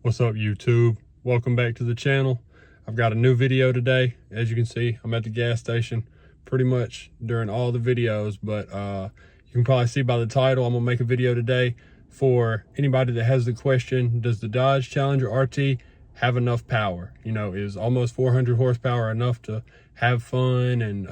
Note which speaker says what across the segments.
Speaker 1: What's up, YouTube? Welcome back to the channel. I've got a new video today. As you can see, I'm at the gas station pretty much during all the videos, but you can probably see by the title, I'm gonna make a video today for anybody that has the question, does the Dodge Challenger RT have enough power? You know, is almost 400 horsepower enough to have fun and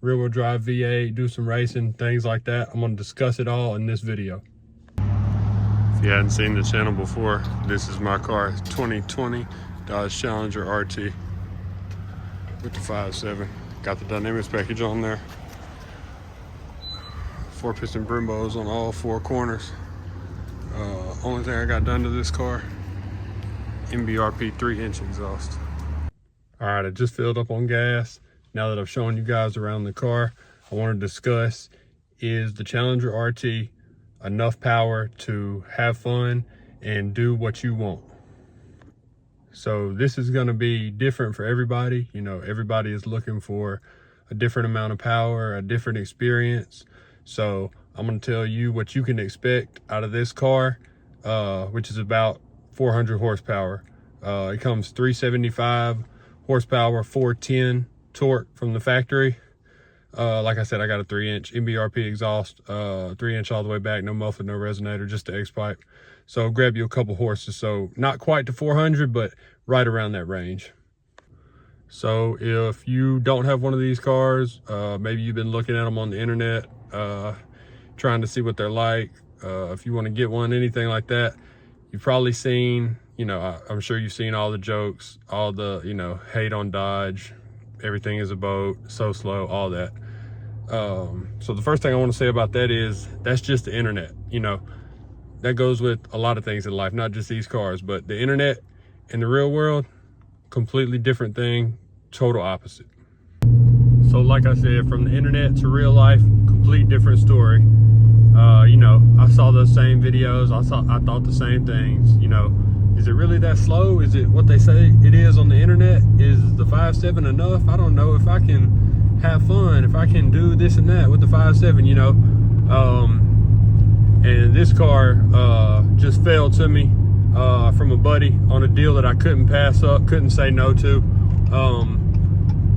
Speaker 1: rear-wheel drive V8, do some racing, things like that? I'm gonna discuss it all in this video. If you hadn't seen the channel before, this is my car, 2020 Dodge Challenger RT with the 5.7. Got the Dynamics package on there. 4-piston Brembos on all four corners. Only thing I got done to this car, MBRP 3-inch exhaust. All right, I just filled up on gas. Now that I've shown you guys around the car, I want to discuss, is the Challenger RT enough power to have fun and do what you want? So this is going to be different for everybody. You know, everybody is looking for a different amount of power, a different experience. So I'm going to tell you what you can expect out of this car, which is about 400 horsepower. It comes 375 horsepower, 410 torque from the factory. Like I said, I got a 3-inch MBRP exhaust, 3-inch all the way back, no muffler, no resonator, just the X-pipe. So grab you a couple horses. So not quite to 400, but right around that range. So if you don't have one of these cars, maybe you've been looking at them on the internet, trying to see what they're like. If you want to get one, anything like that, you've probably seen, you know, I'm sure you've seen all the jokes, all the, you know, hate on Dodge, everything is a boat, so slow, all that. So the first thing I want to say about that is that's just the internet. You know, that goes with a lot of things in life, not just these cars, but the internet and the real world, completely different thing, total opposite. So like I said, from the internet to real life, complete different story. You know, I saw those same videos. I thought the same things. You know, is it really that slow? Is it what they say it is on the internet? Is the 5.7 enough? I don't know if I can have fun, if I can do this and that with the 5.7, you know. And this car just fell to me from a buddy on a deal that I couldn't pass up, couldn't say no to.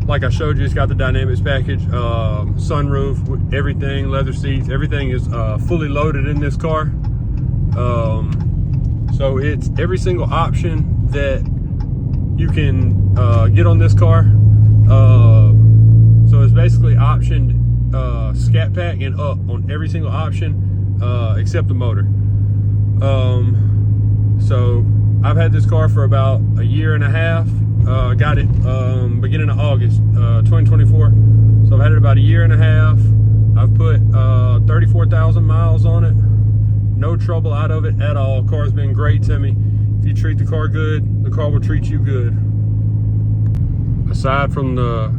Speaker 1: Like I showed you, it's got the Dynamics package, sunroof, everything, leather seats, everything is fully loaded in this car. So it's every single option that you can get on this car. So it's basically optioned Scat Pack and up on every single option except the motor. So I've had this car for about a year and a half. Got it beginning of August 2024. So I've had it about a year and a half. I've put 34,000 miles on it. No trouble out of it at all. Car's been great to me. If you treat the car good, the car will treat you good. Aside from the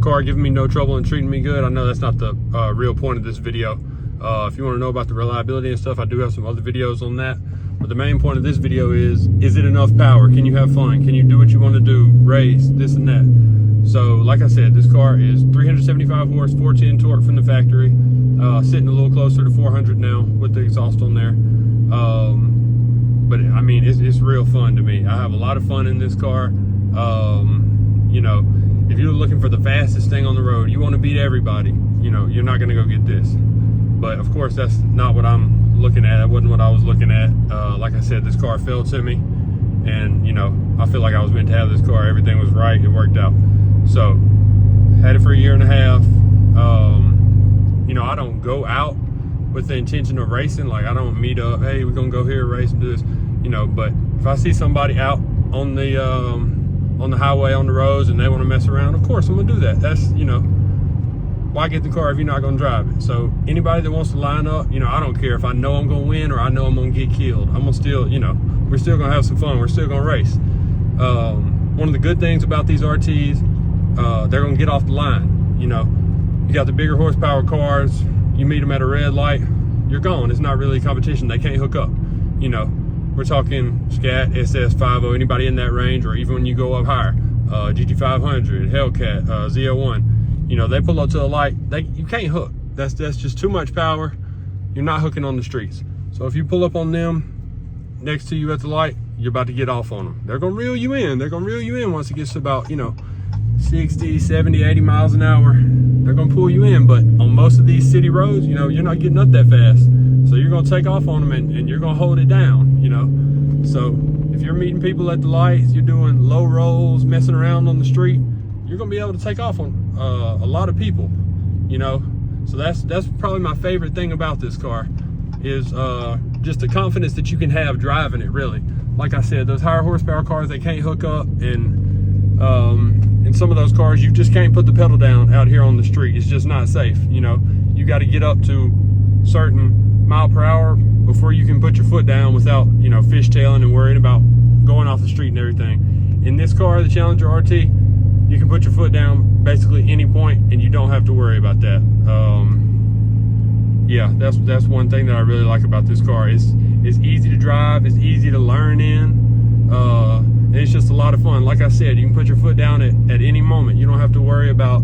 Speaker 1: car giving me no trouble and treating me good, I know that's not the real point of this video. If you want to know about the reliability and stuff, I do have some other videos on that. But the main point of this video is it enough power? Can you have fun? Can you do what you want to do? Race, this and that. So like I said, this car is 375 horse, 410 torque from the factory. Sitting a little closer to 400 now with the exhaust on there. But I mean, it's real fun to me. I have a lot of fun in this car. You know, if you're looking for the fastest thing on the road, you want to beat everybody, you know, you're not going to go get this. But of course, that's not what I'm looking at. That wasn't what I was looking at. Like I said, this car fell to me, and you know, I feel like I was meant to have this car. Everything was right. It worked out. So had it for a year and a half. You know, I don't go out with the intention of racing. Like, I don't meet up, hey, we're gonna go here, race and do this, you know. But if I see somebody out on the highway, on the roads, and they want to mess around, of course I'm gonna do that. That's, you know, why get the car if you're not gonna drive it? So anybody that wants to line up, you know, I don't care if I know I'm gonna win or I know I'm gonna get killed. I'm gonna still, you know, we're still gonna have some fun. We're still gonna race. One of the good things about these RTs, they're gonna get off the line. You know, you got the bigger horsepower cars, you meet them at a red light, you're gone. It's not really a competition. They can't hook up. You know, we're talking Scat, SS50, anybody in that range, or even when you go up higher, GT500, Hellcat, Z01. You know, they pull up to a light, you can't hook. That's just too much power. You're not hooking on the streets. So if you pull up on them next to you at the light, you're about to get off on them. They're gonna reel you in. They're gonna reel you in once it gets to about, you know, 60, 70, 80 miles an hour. They're gonna pull you in, but on most of these city roads, you know, you're not getting up that fast. So you're gonna take off on them and you're gonna hold it down, you know. So if you're meeting people at the lights, you're doing low rolls, messing around on the street, you're gonna be able to take off on a lot of people, you know. So that's probably my favorite thing about this car is just the confidence that you can have driving it, really. Like I said, those higher horsepower cars, they can't hook up, and in some of those cars, you just can't put the pedal down out here on the street. It's just not safe, you know. You got to get up to certain mile per hour before you can put your foot down without, you know, fishtailing and worrying about going off the street and everything. In this car, the Challenger RT, you can put your foot down basically any point and you don't have to worry about that. Yeah, that's one thing that I really like about this car. It's easy to drive, it's easy to learn in, and it's just a lot of fun. Like I said, you can put your foot down at any moment. You don't have to worry about,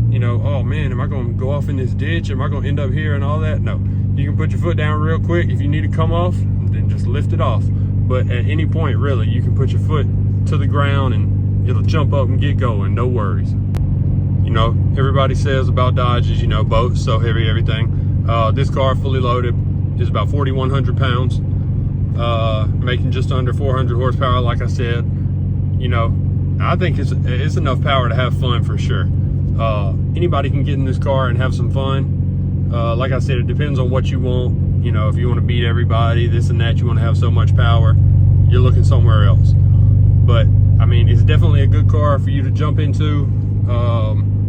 Speaker 1: you know, oh man, am I going to go off in this ditch? Am I going to end up here and all that? No, you can put your foot down real quick. If you need to come off, then just lift it off. But at any point, really, you can put your foot to the ground and it'll jump up and get going, no worries. You know, everybody says about Dodges, you know, boats, so heavy, everything. This car, fully loaded, is about 4,100 pounds, making just under 400 horsepower, like I said. You know, I think it's enough power to have fun for sure. Anybody can get in this car and have some fun. Like I said, it depends on what you want. You know, if you want to beat everybody, this and that, you want to have so much power, you're looking somewhere else. But, I mean, it's definitely a good car for you to jump into,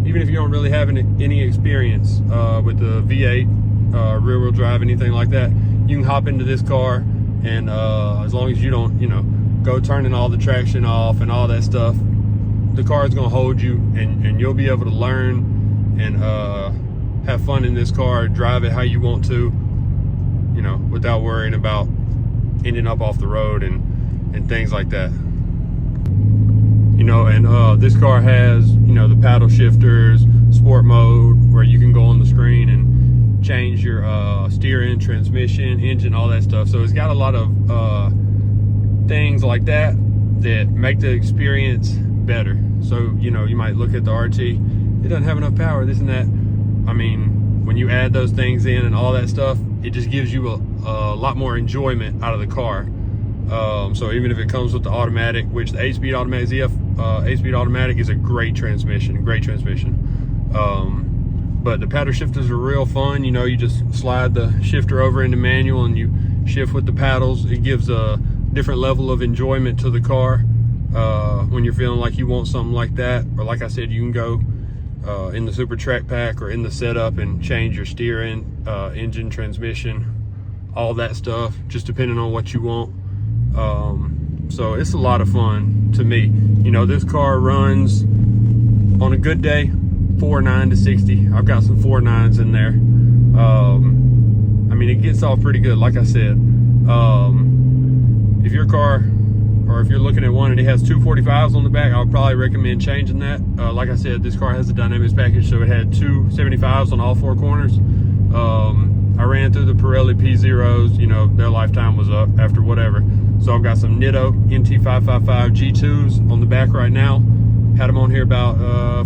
Speaker 1: even if you don't really have any experience with the V8, rear-wheel drive, anything like that. You can hop into this car, and as long as you don't, you know, go turning all the traction off and all that stuff, the car is going to hold you, and you'll be able to learn and have fun in this car, drive it how you want to, you know, without worrying about ending up off the road and things like that. You know, and this car has, you know, the paddle shifters, sport mode, where you can go on the screen and change your steering, transmission, engine, all that stuff. So it's got a lot of things like that that make the experience better. So, you know, you might look at the RT, it doesn't have enough power, this and that. I mean, when you add those things in and all that stuff, it just gives you a lot more enjoyment out of the car. So even if it comes with the automatic, which the 8-speed automatic, ZF 8-speed automatic is a great transmission. But the paddle shifters are real fun. You know, you just slide the shifter over into manual and you shift with the paddles. It gives a different level of enjoyment to the car when you're feeling like you want something like that. Or like I said, you can go in the Super Track Pack or in the setup and change your steering, engine, transmission, all that stuff, just depending on what you want. So it's a lot of fun to me. You know, this car runs on a good day 4.9 to 60. I've got some 4.9s in there. I mean, it gets off pretty good. Like I said, if your car, or if you're looking at one and it has 245s on the back, I would probably recommend changing that. Like I said, this car has the Dynamics package, so it had 275s on all four corners. I ran through the Pirelli P0s, you know, their lifetime was up after whatever. So I've got some Nitto NT555 G2s on the back right now. Had them on here about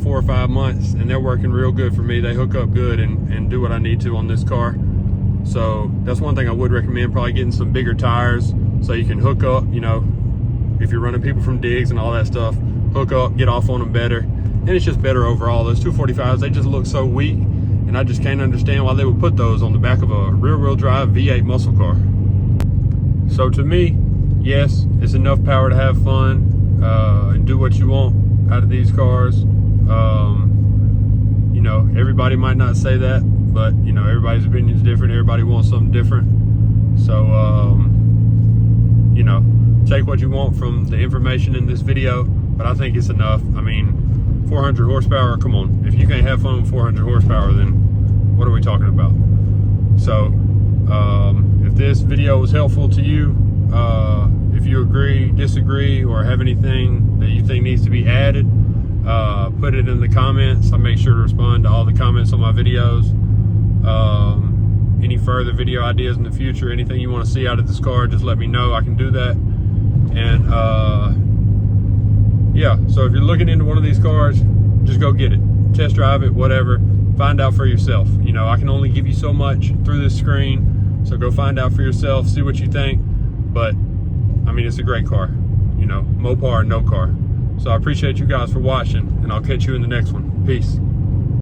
Speaker 1: 4 or 5 months, and they're working real good for me. They hook up good and do what I need to on this car. So that's one thing I would recommend, probably getting some bigger tires so you can hook up, you know, if you're running people from digs and all that stuff, hook up, get off on them better. And it's just better overall. Those 245s, they just look so weak, and I just can't understand why they would put those on the back of a rear-wheel drive V8 muscle car. So to me, yes, it's enough power to have fun and do what you want out of these cars. You know, everybody might not say that, but you know, everybody's opinion is different. Everybody wants something different. So, you know, take what you want from the information in this video, but I think it's enough. I mean, 400 horsepower, come on. If you can't have fun with 400 horsepower, then what are we talking about? So, if this video was helpful to you, if you agree, disagree, or have anything that you think needs to be added, put it in the comments. I make sure to respond to all the comments on my videos. Any further video ideas in the future, anything you want to see out of this car, just let me know. I can do that. And yeah, so if you're looking into one of these cars, just go get it. Test drive it, whatever. Find out for yourself. You know, I can only give you so much through this screen, so go find out for yourself, see what you think. But I mean, it's a great car, you know, Mopar, no car. So I appreciate you guys for watching, and I'll catch you in the next one. Peace.